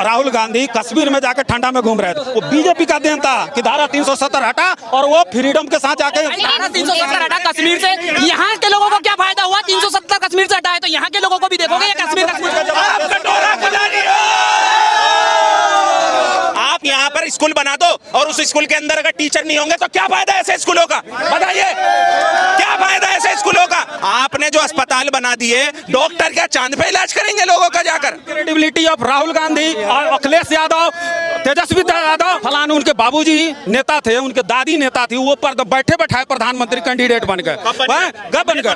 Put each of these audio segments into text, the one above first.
राहुल गांधी कश्मीर में जाकर ठंडा में घूम रहे थे, वो बीजेपी का देन था कि धारा 370 हटा और वो फ्रीडम के साथ जाके धारा 370 हटा कश्मीर से। यहाँ के लोगों को क्या फायदा हुआ? 370 कश्मीर से हटाए तो यहाँ के लोगों को भी देखोगे या कश्मीर आप यहाँ पर स्कूल बना दो और उस स्कूल के अंदर अगर टीचर नहीं होंगे तो क्या फायदा ऐसे स्कूलों का? बताइए क्या फायदा ऐसे स्कूलों का? आपने जो अस्पताल बना दिए, डॉक्टर क्या चांद पे इलाज करेंगे लोगों का जाकर? क्रेडिबिलिटी ऑफ राहुल गांधी और अखिलेश यादव, तेजस्वी यादव फलाने उनके बाबूजी नेता थे, उनके दादी नेता थी, वो पर बैठे बैठाए प्रधानमंत्री कैंडिडेट बन गए।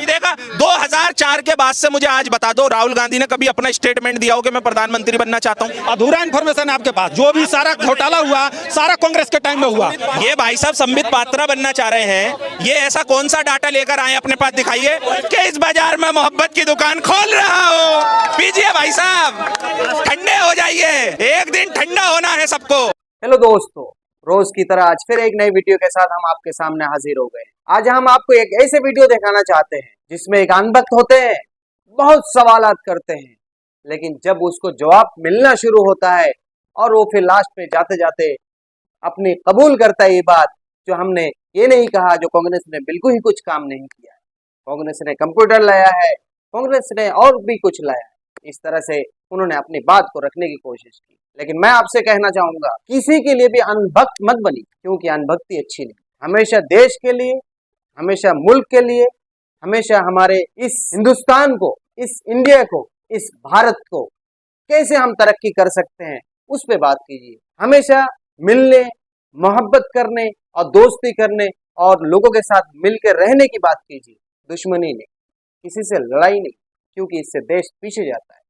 देखा 2004 के बाद से मुझे आज बता दो, राहुल गांधी ने कभी अपना स्टेटमेंट दिया हो कि मैं प्रधानमंत्री बनना चाहता हूँ? अधूरा इन्फॉर्मेशन है आपके पास। जो भी सारा घोटाला हुआ सारा कांग्रेस के टाइम में हुआ। ये भाई साहब संबित पात्रा बनना चाह रहे हैं, ये ऐसा कौन सा डाटा लेकर आए अपने पास दिखाइए कि इस बाजार में मोहब्बत की दुकान खोल रहा हो। पीजिए भाई साहब, ठंडे हो जाइए, एक दिन ठंडा होना है सबको। हेलो दोस्तों, रोज की तरह आज फिर एक नई वीडियो के साथ हम आपके सामने हाजिर हो गए। आज हम आपको एक ऐसे वीडियो दिखाना चाहते हैं जिसमें एक अनभक्त होते हैं, बहुत सवालात करते हैं, लेकिन जब उसको जवाब मिलना शुरू होता है और वो फिर लास्ट में जाते जाते अपनी कबूल करता है ये बात, जो हमने ये नहीं कहा, जो कांग्रेस ने बिल्कुल ही कुछ काम नहीं किया है। कांग्रेस ने कंप्यूटर लाया है, कांग्रेस ने और भी कुछ लाया है। इस तरह से उन्होंने अपनी बात को रखने की कोशिश की। लेकिन मैं आपसे कहना चाहूंगा, किसी के लिए भी अनभक्त मत बनी, क्योंकि अनभक्ति अच्छी नहीं। हमेशा देश के लिए, हमेशा मुल्क के लिए, हमेशा हमारे इस हिंदुस्तान को, इस इंडिया को, इस भारत को कैसे हम तरक्की कर सकते हैं उस पे बात कीजिए। हमेशा मिलने, मोहब्बत करने और दोस्ती करने और लोगों के साथ मिलकर रहने की बात कीजिए, दुश्मनी नहीं, किसी से लड़ाई नहीं, क्योंकि इससे देश पीछे जाता है।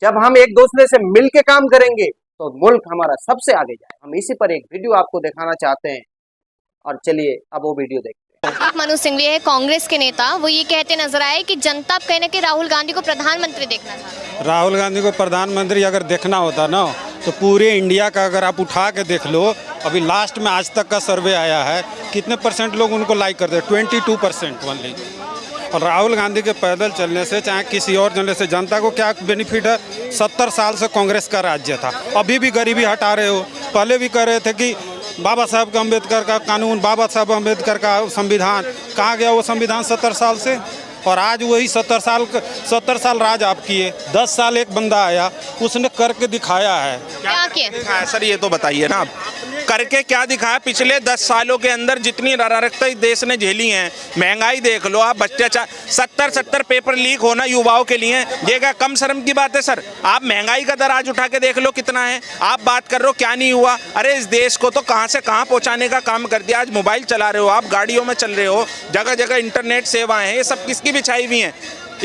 जब हम एक दूसरे से मिल के काम करेंगे तो मुल्क हमारा सबसे आगे जाए। हम इसी पर एक वीडियो आपको दिखाना चाहते हैं, और चलिए अब वो वीडियो देखते हैं। मनोज सिंघवी है, कांग्रेस के नेता, वो ये कहते नजर आए कि जनता कहने के राहुल गांधी को प्रधानमंत्री देखना चाहते हैं। राहुल गांधी को प्रधानमंत्री अगर देखना होता ना तो पूरे इंडिया का अगर आप उठा के देख लो, अभी लास्ट में आज तक का सर्वे आया है, कितने % लोग उनको लाइक करते हैं? 22% ओनली। और राहुल गांधी के पैदल चलने से चाहे किसी और चलने से जनता को क्या बेनिफिट है? 70 साल से कांग्रेस का राज्य था, अभी भी गरीबी हटा रहे हो। पहले भी कह रहे थे कि बाबा साहब अम्बेडकर का कानून, बाबा साहब अम्बेडकर का संविधान, कहाँ गया वो संविधान 70 साल से? और आज वही 70 साल राज आप किए। 10 साल एक बंदा आया, उसने करके दिखाया है। क्या किया सर, ये तो बताइए ना, आप करके क्या दिखाया? पिछले 10 सालों के अंदर जितनी अरारकता देश ने झेली है, महंगाई देख लो आप, बच्चे 70 पेपर लीक होना युवाओं के लिए, ये क्या कम शर्म की बात है सर? आप महंगाई का दर आज उठा के देख लो कितना है। आप बात कर रहे हो क्या नहीं हुआ? अरे इस देश को तो कहाँ से कहाँ पहुँचाने का काम कर दिया। आज मोबाइल चला रहे हो आप, गाड़ियों में चल रहे हो, जगह जगह इंटरनेट सेवाएं हैं, ये सब किसकी बिछाई हुई हैं?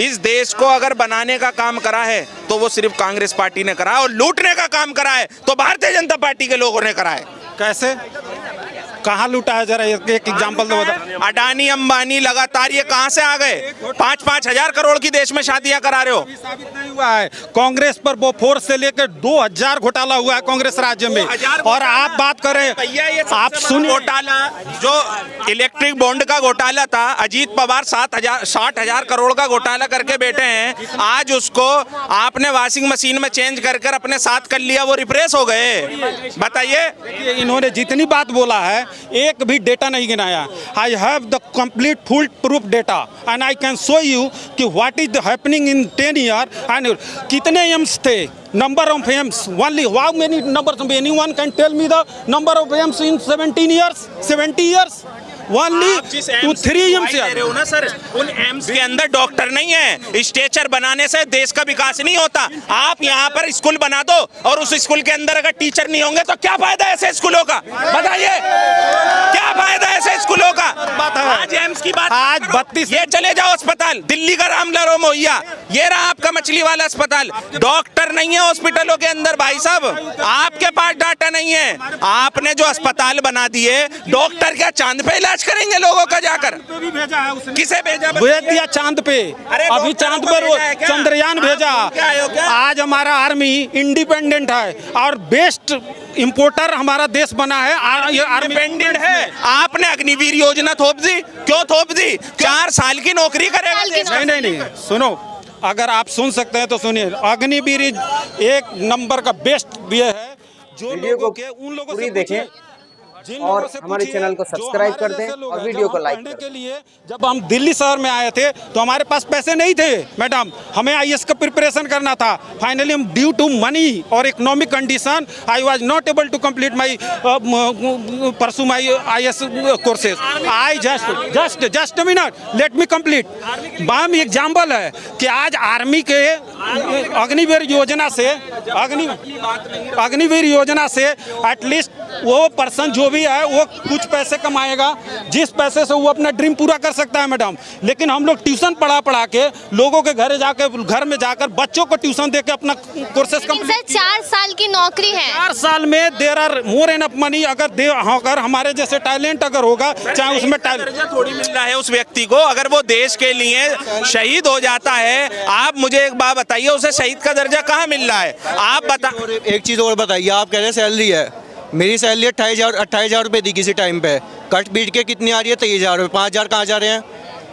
इस देश को अगर बनाने का काम करा है तो वो सिर्फ कांग्रेस पार्टी ने करा है, और लूटने का काम करा है तो भारतीय जनता पार्टी के लोगों ने करा है। कैसे, कहाँ लूटा है? जरा एक एग्जांपल तो बता। अडानी अंबानी लगातार ये कहाँ से आ गए? 5-5 हजार करोड़ की देश में शादियां करा रहे हो। साबित नहीं हुआ है। कांग्रेस पर वो फोर्स से लेकर 2000 घोटाला हुआ है कांग्रेस राज्य में, और आप बात करें, आप सुनिए, घोटाला जो इलेक्ट्रिक बॉन्ड का घोटाला था, अजीत पवार 60 हजार करोड़ का घोटाला करके बैठे हैं। आज उसको आपने वॉशिंग मशीन में चेंज कर अपने साथ कर लिया, वो रिप्रेस हो गए। बताइए, इन्होंने जितनी बात बोला है एक भी डेटा नहीं गिनाया। I have the complete full proof data and I can show you कि what is happening in 10 year and कितने एम्स थे, number of AIIMS, only how many numbers, anyone can tell me the number of AIIMS in 70 years? Only 2-3 AIIMS हो ना sir. उन AIIMS के अंदर doctor नहीं है। स्ट्रेचर बनाने से देश का विकास नहीं होता। आप यहाँ पर स्कूल बना दो और उस स्कूल के अंदर अगर टीचर नहीं होंगे तो क्या फायदा ऐसे स्कूलों का? बताइए क्या फायदा ऐसे स्कूलों का? आज एम्स की बात, आज 32, ये चले जाओ अस्पताल, दिल्ली का रामलाल मोहिया, ये रहा आपका मछली वाला अस्पताल, डॉक्टर नहीं है हॉस्पिटलों के अंदर। भाई साहब, आपके पास डाटा नहीं है। आपने जो अस्पताल बना दिए, डॉक्टर क्या चांद पे इलाज करेंगे लोगों का जाकर? भेजा है उसने। किसे भेजा? भेज दिया चांद पे। अभी चांद पर चंद्रयान भेजा। आज हमारा आर्मी इंडिपेंडेंट है और बेस्ट इंपोर्टर हमारा देश बना है। ये आर्मी इंडिपेंडेंट है। आपने अग्निवीर योजना थोप दी, क्यों थोप दी? 4 साल की नौकरी करेगा। नहीं, सुनो, अगर आप सुन सकते हैं तो सुनिए। अग्निवीर एक नंबर का बेस्ट ये है जो वीडियो लोगों को के उन लोगों पूरी से देखें जिन और लोगों से हमारे पूछिए चैनल को जो सब्सक्राइब हमारे कर दें जैसे लोग और हैं, वीडियो जब को हम लाइक पढ़ने कर के दें। लिए जब हम दिल्ली शहर में आए थे तो हमारे पास पैसे नहीं थे मैडम, हमें आईएएस का प्रिपरेशन करना था। फाइनली हम ड्यू टू मनी और economic condition I was not able to complete my pursue my IAS courses. I just minute let me complete. बाम एग्जाम्पल है कि आज आर्मी के अग्निवीर योजना से अग्निवीर योजना से एटलीस्ट वो पर्सन जो भी है वो कुछ पैसे कमाएगा, जिस पैसे से वो अपना ड्रीम पूरा कर सकता है मैडम। लेकिन हम लोग ट्यूशन पढ़ा के लोगों के घर में जाकर बच्चों को ट्यूशन दे के अपना कोर्सेज सर कंप्लीट। 4 साल की नौकरी है। 4 साल में there are more enough money. अगर हमारे जैसे टैलेंट अगर होगा, चाहे उसमें टैलेंट थोड़ी मिल रहा है उस व्यक्ति को, अगर वो देश के लिए शहीद हो जाता है। आप मुझे एक बात बताइए, उसे शहीद का दर्जा कहाँ मिल रहा है? आप बता। एक चीज़ और बताइए, आप कह रहे हैं सैलरी है, मेरी सैलरी 28,000 रुपये थी किसी टाइम पे, कट पीट के कितनी आ रही है? 23,000 रुपये। 5,000 कहाँ जा रहे हैं?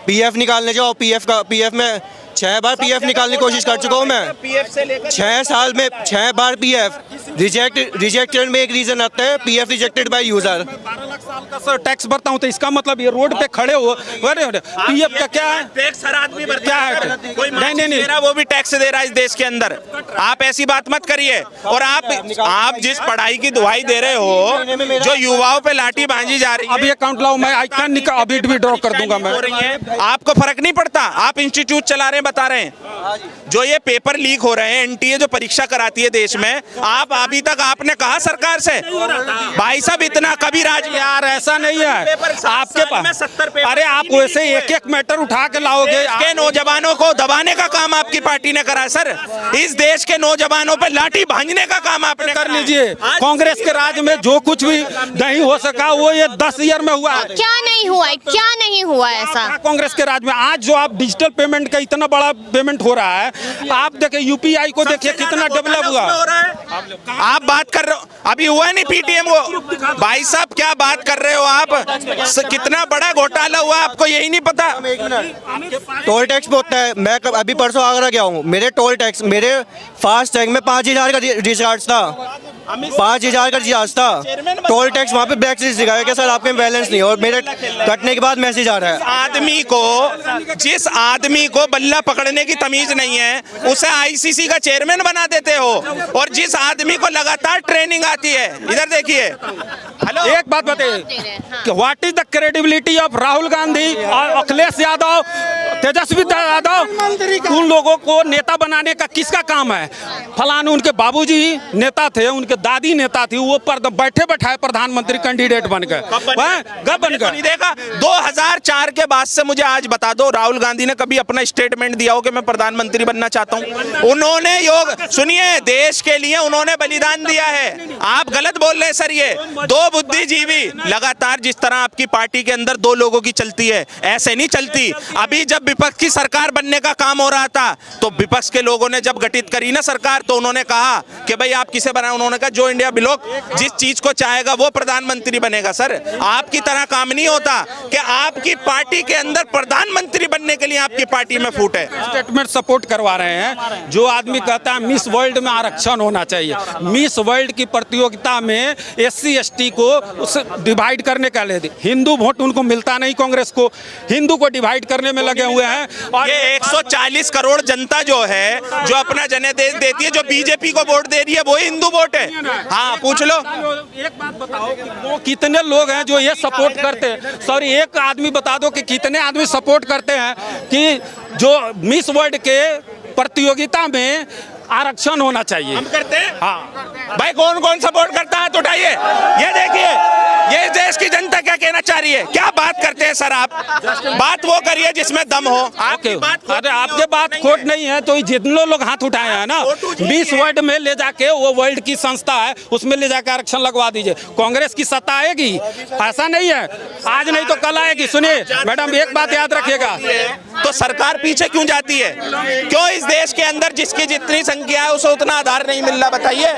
पीएफ निकालने जाओ, पीएफ में 6 बार पीएफ निकालने की कोशिश कर चुका हूँ मैं। पीएफ से लेकर 6 साल में 6 बार पीएफ रिजेक्टेड में एक रीजन आता है, PF rejected by user. 12 lakh साल का सर टैक्स भरता हूँ, तो इसका मतलब ये रोड पे खड़े हो पीएफ का क्या है? टैक्स हर आदमी भरता क्या है। है? कोई नहीं। दे रहा वो भी टैक्स दे रहा है इस देश के अंदर। आप ऐसी बात मत करिए। और आप जिस पढ़ाई की दुहाई दे रहे हो, जो युवाओं पे लाठी बांधी जा रही है, अभी अकाउंट लाओ, मैं आई कैन निकाल, अभी भी ड्रॉ कर दूंगा मैं। हो रही है, आपको फर्क नहीं पड़ता? आप इंस्टीट्यूट चला रहे हैं, बता रहे हैं जो ये पेपर लीक हो रहे हैं, एनटीए जो परीक्षा कराती है देश में, आप अभी तक आपने कहा सरकार से? भाई साहब इतना कभी राज यार ऐसा नहीं है आपके पास। अरे आप वैसे एक मैटर उठा के लाओगे। के नौजवानों को दबाने का काम आपकी पार्टी ने करा है सर। इस देश के नौजवानों पे लाठी भांजने का काम आपने कर लीजिए। कांग्रेस के राज में जो कुछ भी नहीं हो सका वो ये 10 ईयर में हुआ है। क्या नहीं हुआ है? क्या नहीं हुआ है ऐसा? कांग्रेस के राज में आज जो आप डिजिटल पेमेंट का इतना बड़ा पेमेंट हो रहा है, आप देखिए यूपीआई को देखिए कितना डेवलप हुआ। आप बात कर रहे हो, अभी हुआ नहीं पीटीएम को? भाई साहब क्या बात कर रहे हो आप? कितना बड़ा घोटाला हुआ आपको यही नहीं पता? टोल टैक्स पे होता है। मैं अभी परसों आगरा गया हूँ, मेरे टोल टैक्स, मेरे फास्ट टैग में 5,000 का रिचार्ज था, 5,000 का रिचार्ज था। टोल टैक्स वहाँ पे ब्लैक लिस्ट दिखाया कि सर आपके बैलेंस नहीं, और मेरे कटने के बाद मैसेज आ रहा है। जिस आदमी को बल्ला पकड़ने की तमीज नहीं है उसे आईसीसी का चेयरमैन बना देते हो, और जिस आदमी को लगातार ट्रेनिंग आती है, इधर देखिए। हेलो, एक बात बताइए कि what is the credibility of Rahul Gandhi और अखिलेश यादव, तेजस्वी यादव? उन लोगों को नेता बनाने का किसका काम है? फलाने उनके बाबूजी नेता थे, उनके दादी नेता थी, वो बैठे बैठाए प्रधानमंत्री कैंडिडेट बन गए, गब बन गए। नहीं देखा 2004 के बाद से मुझे आज बता दो राहुल गांधी ने कभी अपना स्टेटमेंट दिया हो कि मैं प्रधानमंत्री बनना चाहता हूं? उन्होंने सुनिए, देश के लिए उन्होंने बलिदान दिया है। आप गलत बोल रहे हैं सर। ये दो बुद्धिजीवी लगातार, जिस तरह आपकी पार्टी के अंदर 2 लोगों की चलती है, ऐसे नहीं चलती। अभी जब विपक्ष की सरकार बनने का काम हो रहा था तो विपक्ष के लोगों ने जब गठित करी ना सरकार, तो उन्होंने कहा कि भाई आप किसे बनाए? उन्होंने कहा जो इंडिया ब्लॉक जिस चीज को चाहेगा वो प्रधानमंत्री बनेगा। सर आपकी तरह काम नहीं होता कि आपकी पार्टी के अंदर प्रधानमंत्री बनने के लिए आपकी पार्टी में फूट है। स्टेटमेंट सपोर्ट करवा रहे हैं। जो आदमी कहता है मिस वर्ल्ड में आरक्षण होना चाहिए, मिस वर्ल्ड की प्रतियोगिता में SC ST को डिवाइड करने का ले, हिंदू वोट उनको मिलता नहीं, कांग्रेस को हिंदू को डिवाइड करने में लगे हुए हैं। और ये 140 करोड़ जनता जो है, जो अपना जनादेश देती है, जो बीजेपी को वोट दे रही है, वो हिंदू वोट है। हाँ पूछ लो। एक बात बताओ कि वो कितने लोग हैं जो ये सपोर्ट करते हैं? सॉरी, एक आदमी बता दो कि कितने आदमी सपोर्ट करते हैं कि जो मिस वर्ल्ड के प्रतियोगिता में आरक्षण होना चाहिए? हम करते हैं। हाँ भाई कौन कौन सपोर्ट करता है तो उठाइए। ये देखिए, ये देश की जनता क्या कहना चाह रही है। क्या बात करते हैं सर आप? बात वो करिए जिसमें दम हो। आपकी बात, अरे आपके बात खोट नहीं है तो जितने लोग हाथ उठाए हैं ना, मिस वर्ल्ड में ले जाके, वो वर्ल्ड की संस्था है, उसमें ले जाकर आरक्षण लगवा दीजिए। कांग्रेस की सत्ता आएगी, ऐसा नहीं है, आज नहीं तो कल आएगी। सुनिए मैडम, एक बात याद रखिएगा, तो सरकार पीछे क्यों जाती है? क्यों इस देश के अंदर जिसकी जितनी संख्या है उसे उतना आधार नहीं मिल रहा? बताइए,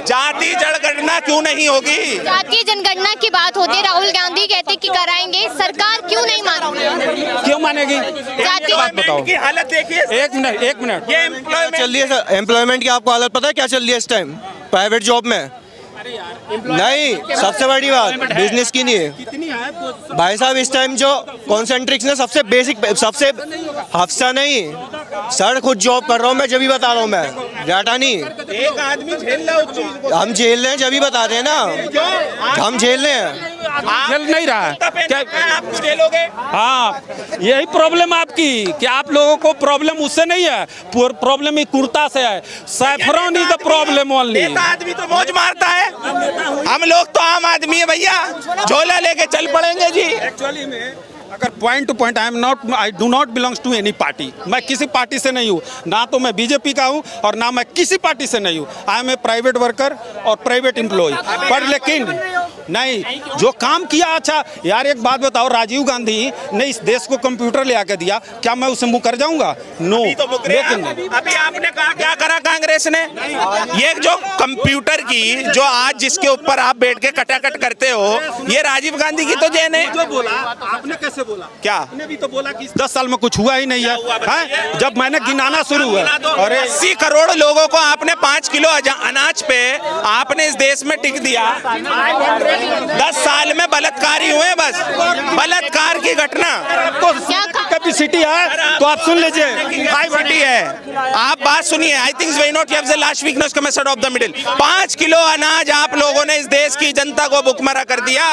जाति जनगणना क्यों नहीं होगी? होगी। जातीय जनगणना की बात होती है, राहुल गांधी कहते कि कराएंगे, सरकार क्यों नहीं मानेगी? क्यों मानेगी? जातीय बात बताओ। की हालत देखिए। एक मिनट ये चल रही है सर, एम्प्लॉयमेंट की आपको हालत पता है क्या चल रही है इस टाइम प्राइवेट जॉब में? नहीं, सबसे बड़ी बात बिजनेस की नहीं है भाई साहब। इस टाइम जो कॉन्सेंट्रिक्स ने सबसे बेसिक, सबसे हफ्सा नहीं सर, खुद जॉब कर रहा हूँ मैं, जब भी बता रहा हूँ मैं, डाटा नहीं। एक आदमी झेल रहा है उस चीज को। हम झेल रहे हैं, जब भी बता रहे हैं ना, हम झेल रहे हैं। खेल नहीं रहा है क्या? आप झेलोगे? हाँ, यही प्रॉब्लम आपकी कि आप लोगों को प्रॉब्लम उससे नहीं है, प्रॉब्लम कुर्ता से है। Saffron is the problem only. आदमी तो मौज मारता है, हम लोग तो आम आदमी है भैया, झोला लेके चल पड़ेंगे जी। एक्चुअली में अगर point to point I do not belongs to any party. मैं किसी पार्टी से नहीं हूँ, ना तो मैं बीजेपी का हूँ और ना मैं किसी पार्टी से नहीं हूँ। I am a private worker और प्राइवेट एम्प्लॉय। पर लेकिन नहीं, जो काम किया, अच्छा यार एक बात बताओ, राजीव गांधी ने इस देश को कंप्यूटर ले आके दिया, क्या मैं उससे मुकर जाऊंगा? नो। लेकिन अभी आपने कहा क्या करा कांग्रेस ने? ये जो कंप्यूटर की जो आज जिसके ऊपर आप बैठ के कटाकट करते हो, ये राजीव गांधी की तो देन है। जो बोला आपने कैसे बोला? क्या आपने भी तो बोला कि 10 साल में कुछ हुआ ही नहीं है, हैं? जब मैंने गिनाना शुरू हुआ, अरे 80 करोड़ लोगों को आपने 5 किलो अनाज पे आपने इस देश में टिक दिया। 10 साल में बलात्कार ही हुए, बस बलात्कार की घटना। कैपेसिटी है तो आप सुन लीजिए। 540 है। आप बात सुनिए। I think very not have the last weakness का method of the middle. 5 kilo अनाज आप लोगों ने इस देश की जनता को भुखमरा कर दिया।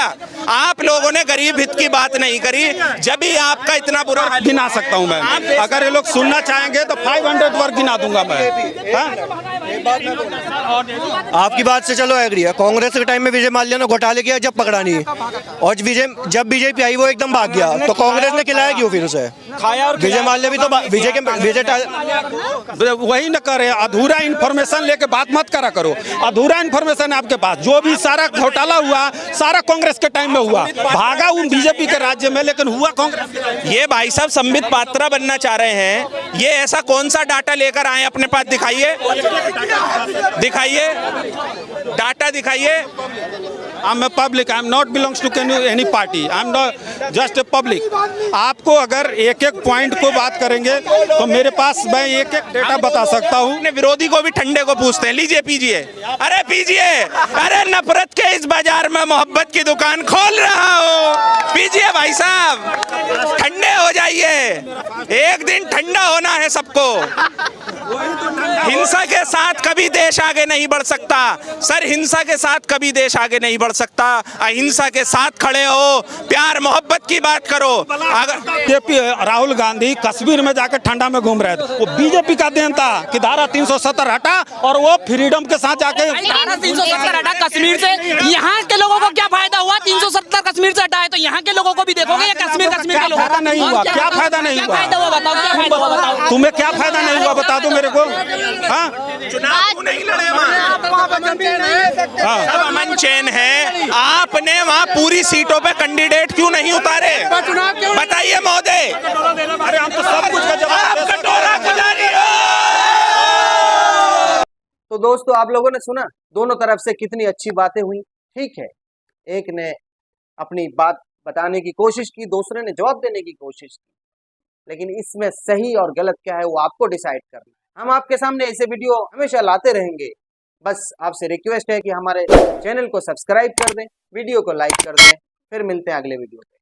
आप लोगों ने गरीब हित की बात नहीं करी, जब भी आपका इतना बुरा हाल। गिना सकता हूं मैं, अगर ये लोग सुनना चाहेंगे तो 500 वर्ग गिना दूंगा मैं। आपकी बात से चलो एग्री है। कांग्रेस के टाइम में विजय माल्या ने घोटाले किया, जब पकड़ा नहीं, और जब बीजेपी आई वो एकदम भाग गया, तो कांग्रेस ने खिलाया क्यों फिर उसे? खाया और विजय माल्या भी तो वही न करे। अधूरा इन्फॉर्मेशन लेके बात मत करा करो। अधूरा इन्फॉर्मेशन है आपके पास। जो भी सारा घोटाला हुआ सारा कांग्रेस के टाइम में हुआ, भागा बीजेपी के राज्य में, लेकिन हुआ कांग्रेस। ये भाई साहब संबित पात्रा बनना चाह रहे हैं। ये ऐसा कौन सा डाटा लेकर आए अपने पास? दिखाइए, दिखाइए डाटा, दिखाइए। I am a public, I am not belongs to any party, I am not just a public. आपको अगर एक एक पॉइंट को बात करेंगे तो मेरे पास मैं एक एक डेटा बता सकता हूँ। अपने विरोधी को भी ठंडे को पूछते हैं, लीजिए पीजिए, अरे पीजिए, अरे नफरत के इस बाजार में मोहब्बत की दुकान खोल रहा हो, पीजिए भाई साहब, ठंडे हो जाइए। एक दिन ठंडा होना है सबको। हिंसा के साथ कभी देश आगे नहीं बढ़ सकता सर, हिंसा के साथ कभी देश आगे नहीं बढ़ सकता। अहिंसा के साथ खड़े हो, प्यार मोहब्बत की बात करो। अगर राहुल गांधी कश्मीर में जाकर ठंडा में घूम रहे थे, वो बीजेपी का देन था कि धारा 370 हटा और वो फ्रीडम के साथ जाके धारा 370 हटा कश्मीर से। यहाँ के लोगों को क्या फायदा हुआ? 370 कश्मीर से हटाए तो यहाँ के लोगों को भी देखोगे या कश्मीर के लोगों को? नहीं हुआ। क्या फायदा नहीं हुआ? फायदा हुआ बताओ, क्या फायदा हुआ बताओ? तुम्हें क्या फायदा नहीं हुआ बता दो मेरे को। हाँ, चुनाव नहीं लड़े वहाँ, सब अमन चैन है। आपने वहाँ पूरी सीटों पे कैंडिडेट क्यों नहीं उतारे? बताइए महोदय। अरे हम तो सब कुछ का जवाब आप कटोरा खुजारी हो। तो दोस्तों आप लोगों ने सुना दोनों तरफ से कितनी अच्छी बातें हुई। ठीक है, एक ने अपनी बात बताने की कोशिश की, दूसरे ने जवाब देने की कोशिश की, लेकिन इसमें सही और गलत क्या है वो आपको डिसाइड करना है। हम आपके सामने ऐसे वीडियो हमेशा लाते रहेंगे। बस आपसे रिक्वेस्ट है कि हमारे चैनल को सब्सक्राइब कर दें, वीडियो को लाइक कर दें। फिर मिलते हैं अगले वीडियो पे।